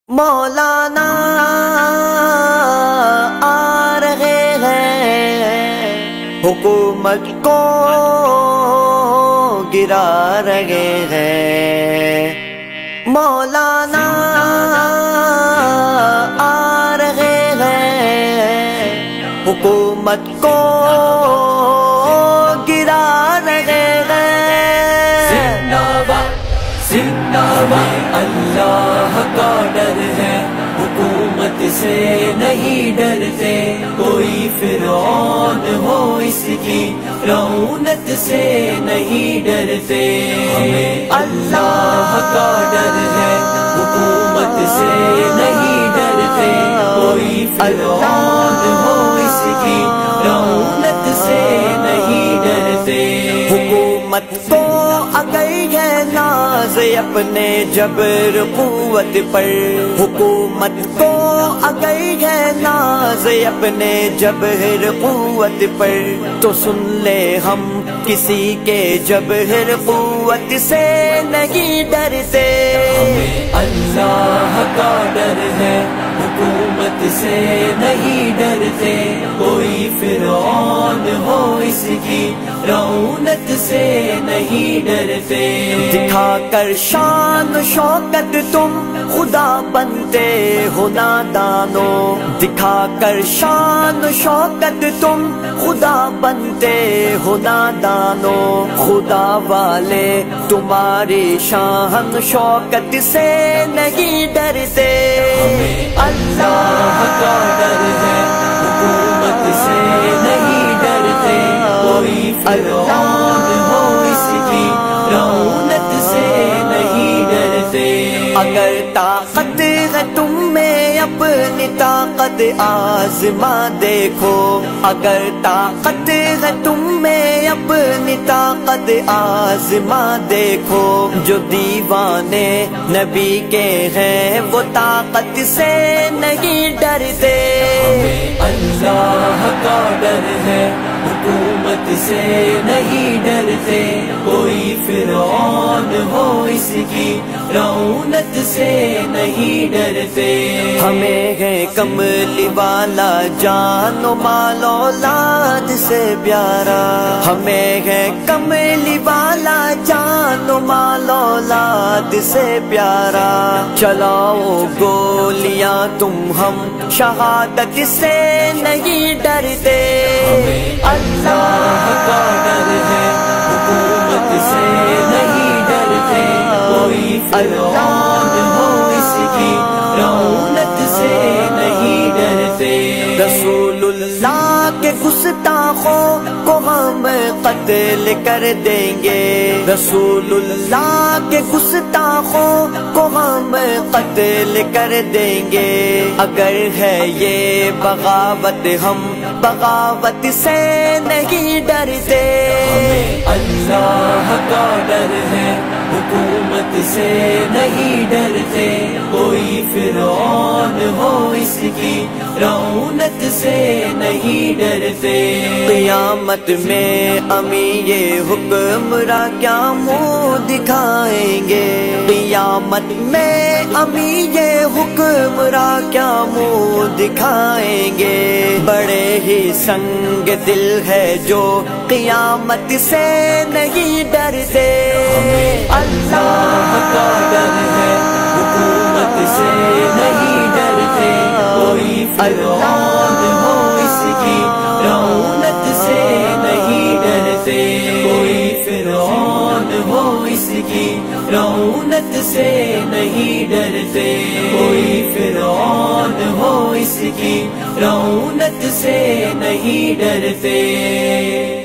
مولانا آ رہے ہیں، حکومت کو گرا رہے ہیں۔ مولانا آ رہے ہیں، حکومت کو گرا رہے ہیں۔ زندہ باد اللہ کا ڈر ہے، حکومت سے نہیں ڈرتے، کوئی فرعون ہو اس کی رعونت سے نہیں ڈرتے۔ ہمیں اللہ کا ڈر ہے، حکومت سے نہیں ڈرتے، کوئی فرعون ہو اس کی رعونت سے نہیں ڈرتے۔ حکومت کو اگر ہے ناز اپنے جبر قوت پر، حکومت کو اگر ہے ناز اپنے جبر قوت پر، تو سن لے ہم کسی کے جبر قوت سے نہیں ڈرتے۔ ہمیں اللہ کا ڈر ہے، حکومت سے نہیں ڈرتے، کوئی فرعون ہو اس کی رعونت سے نہیں ڈرتے۔ دکھا کر شان و شوکت تم خدا بنتے ہو نادانو، دکھا کر شان و شوکت تم خدا بنتے ہو نادانو، خدا والے تمہاری شان و شوکت سے نہیں ڈرتے۔ ہمیں اللہ کا ڈر ہے، حکومت سے نہیں ڈرتے، کوئی فرعون ہو اس کی رعونت سے نہیں ڈرتے۔ اگر طاقت ہے تم میں اپنی طاقت آزما دیکھو، اگر طاقت ہے تم میں اپنی طاقت آزما دیکھو، جو دیوانے نبی کے ہیں وہ طاقت سے نہیں ڈرتے۔ ہمیں اللہ کا ڈر ہے، حکومت سے نہیں ڈرتے، کوئی فرعون ہو اس کی رعونت سے نہیں ڈرتے۔ ہمیں ہے کملی والا جان و مال اولاد سے پیارا، ہمیں ہے کملی والا جان و مال اولاد سے پیارا، چلاؤ گولیاں تم ہم شہادت سے نہیں ڈرتے۔ ہمیں اللہ کا ڈر ہے، حکومت سے نہیں ڈرتے، کوئی فرعون ہو اس کی رعونت سے نہیں ڈرتے۔ رسول اللہ کے گستاخوں کو ہم قتل کر دیں گے، رسول اللہ کے گستاخوں کو ہم قتل کر دیں گے، اگر ہے یہ بغاوت ہم بغاوت سے نہیں ڈرتے۔ ہمیں اللہ کا ڈر ہے، حکومت سے نہیں ڈرتے، کوئی فرعون ہو اس کی رعونت سے نہیں ڈرتے۔ قیامت میں امی یہ حکمراں کیا منہ دکھائیں گے، قیامت میں امی یہ حکمراں کیا منہ دکھائیں گے، بڑے ہی سنگ دل ہے جو قیامت سے نہیں ڈرتے۔ اللہ کا ڈر ہے، حکومت سے نہیں ڈرتے، کوئی فرعون ہو اس کی رعونت سے نہیں ڈرتے، کوئی فرعون ہو اس کی رعونت سے نہیں ڈرتے، کوئی فرعون ہو اس کی رعونت سے نہیں ڈرتے۔